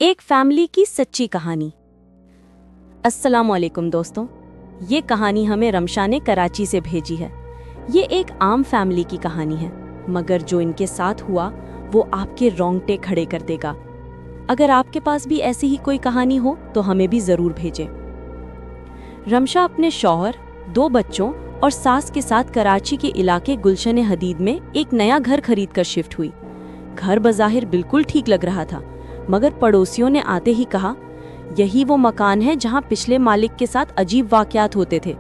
एक फैमिली की सच्ची कहानी। अस्सलामुअलैकुम दोस्तों, ये कहानी हमें रमशा ने कराची से भेजी है। ये एक आम फैमिली की कहानी है, मगर जो इनके साथ हुआ वो आपके रोंगटे खड़े कर देगा। अगर आपके पास भी ऐसी ही कोई कहानी हो तो हमें भी ज़रूर भेजें। रमशा अपने शौहर, 2 बच्चों और सास के साथ कराची के इलाके गुलशन हदीद में एक नया घर खरीद कर शिफ्ट हुई। घर बज़ाहिर बिल्कुल ठीक लग रहा था, मगर पड़ोसियों ने आते ही कहा, यही वो मकान है जहां पिछले मालिक के साथ अजीब वाकयात होते थे।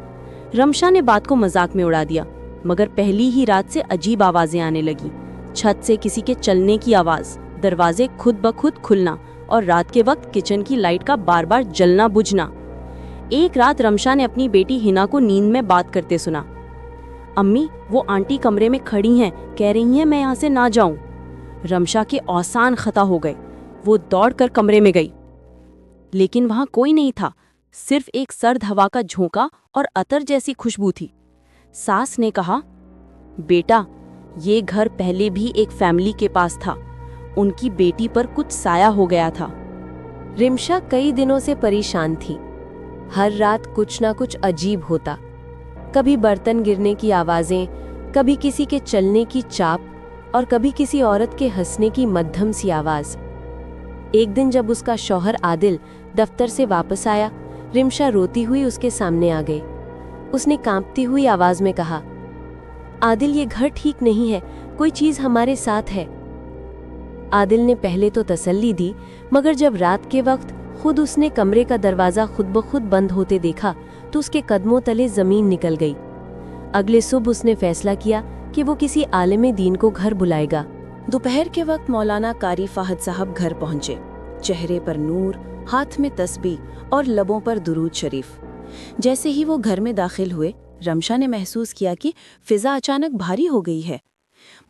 रमशा ने बात को मजाक में उड़ा दिया, मगर पहली ही रात से अजीब आवाजें आने लगी। छत से किसी के चलने की आवाज, दरवाजे खुद ब खुद खुलना और रात के वक्त किचन की लाइट का बार बार जलना बुझना। एक रात रमशा ने अपनी बेटी हिना को नींद में बात करते सुना। अम्मी, वो आंटी कमरे में खड़ी हैं, कह रही हैं मैं यहाँ से ना जाऊं। रमशा के औसान खता हो गए। वो दौड़कर कमरे में गई, लेकिन वहां कोई नहीं था। सिर्फ एक सर्द हवा का झोंका और अतर जैसी खुशबू थी। सास ने कहा, बेटा, ये घर पहले भी एक फैमिली के पास था। उनकी बेटी पर कुछ साया हो गया था। रिमशा कई दिनों से परेशान थी। हर रात कुछ ना कुछ अजीब होता। कभी बर्तन गिरने की आवाजें, कभी किसी के चलने की चाप और कभी किसी औरत के हंसने की मध्यम सी आवाज। एक दिन जब उसका शौहर आदिल दफ्तर से वापस आया, रिमशा रोती हुई उसके सामने आ गई। उसने कांपती हुई आवाज में कहा, आदिल, ये घर ठीक नहीं है, कोई चीज हमारे साथ है। आदिल ने पहले तो तसल्ली दी, मगर जब रात के वक्त खुद उसने कमरे का दरवाजा खुद ब खुद बंद होते देखा तो उसके कदमों तले जमीन निकल गई। अगले सुबह उसने फैसला किया कि वो किसी आलिम दीन को घर बुलाएगा। दोपहर के वक्त मौलाना कारी फाहद साहब घर पहुंचे। चेहरे पर नूर, हाथ में तस्बीह और लबों पर दुरूद शरीफ। जैसे ही वो घर में दाखिल हुए, रमशा ने महसूस किया कि फिजा अचानक भारी हो गई है।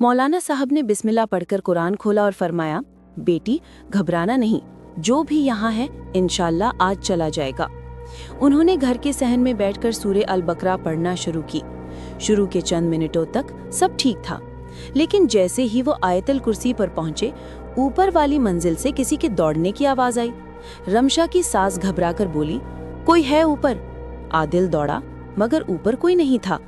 मौलाना साहब ने बिस्मिल्लाह पढ़कर कुरान खोला और फरमाया, बेटी, घबराना नहीं, जो भी यहाँ है इंशाअल्लाह आज चला जाएगा। उन्होंने घर के सहन में बैठकर सूरे अल बकरा पढ़ना शुरू की। शुरू के चंद मिनटों तक सब ठीक था, लेकिन जैसे ही वो आयतल कुर्सी पर पहुंचे, ऊपर वाली मंजिल से किसी के दौड़ने की आवाज आई। रमशा की सास घबराकर बोली, कोई है ऊपर? आदिल दौड़ा, मगर ऊपर कोई नहीं था।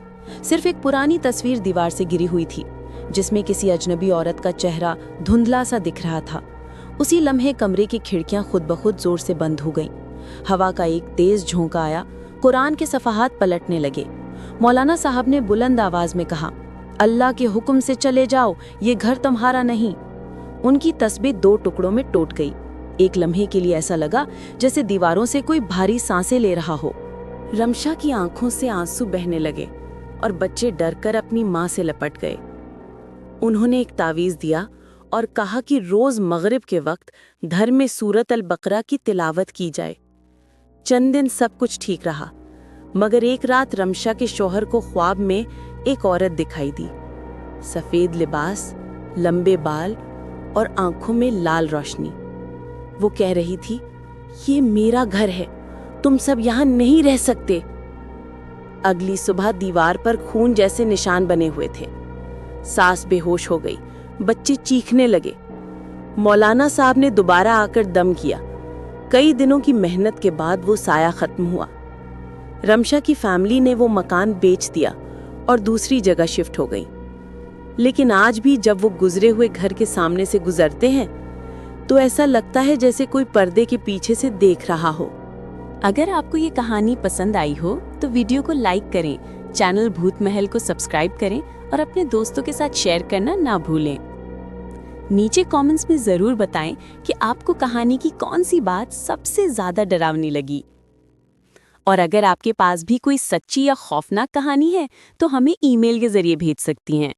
सिर्फ एक पुरानी तस्वीर दीवार से गिरी हुई थी, जिसमें किसी अजनबी औरत का चेहरा धुंधला सा दिख रहा था। उसी लम्हे कमरे की खिड़कियां खुद ब खुद जोर से बंद हो गईं। हवा का एक तेज झोंका आया, कुरान के सफ़हात पलटने लगे। मौलाना साहब ने बुलंद आवाज में कहा, अल्लाह के हुक्म से चले जाओ, ये घर तुम्हारा नहीं। उनकी तस्बीह 2 टुकड़ों में टूट गई। एक लम्हे के लिए ऐसा लगा जैसे दीवारों से कोई भारी सांसें ले रहा हो। रमशा की आंखों से आंसू बहने लगे और बच्चे डरकर अपनी माँ से लपट गए। उन्होंने एक तावीज़ दिया और कहा कि रोज मगरिब के वक्त घर में सूरत अल बकरा की तिलावत की जाए। चंद दिन सब कुछ ठीक रहा, मगर एक रात रमशा के शौहर को ख्वाब में एक औरत दिखाई दी। सफेद लिबास, लंबे बाल और आंखों में लाल रोशनी। वो कह रही थी, ये मेरा घर है, तुम सब यहाँ नहीं रह सकते। अगली सुबह दीवार पर खून जैसे निशान बने हुए थे। सास बेहोश हो गई, बच्चे चीखने लगे। मौलाना साहब ने दोबारा आकर दम किया। कई दिनों की मेहनत के बाद वो साया खत्म हुआ। रमशा की फैमिली ने वो मकान बेच दिया और दूसरी जगह शिफ्ट हो गई। लेकिन आज भी जब वो गुजरे हुए घर के सामने से गुजरते हैं तो ऐसा लगता है जैसे कोई पर्दे के पीछे से देख रहा हो। अगर आपको ये कहानी पसंद आई हो तो वीडियो को लाइक करें, चैनल भूत महल को सब्सक्राइब करें और अपने दोस्तों के साथ शेयर करना ना भूलें। नीचे कमेंट्स में जरूर बताएं कि आपको कहानी की कौन सी बात सबसे ज्यादा डरावनी लगी। और अगर आपके पास भी कोई सच्ची या खौफनाक कहानी है तो हमें ईमेल के जरिए भेज सकती हैं।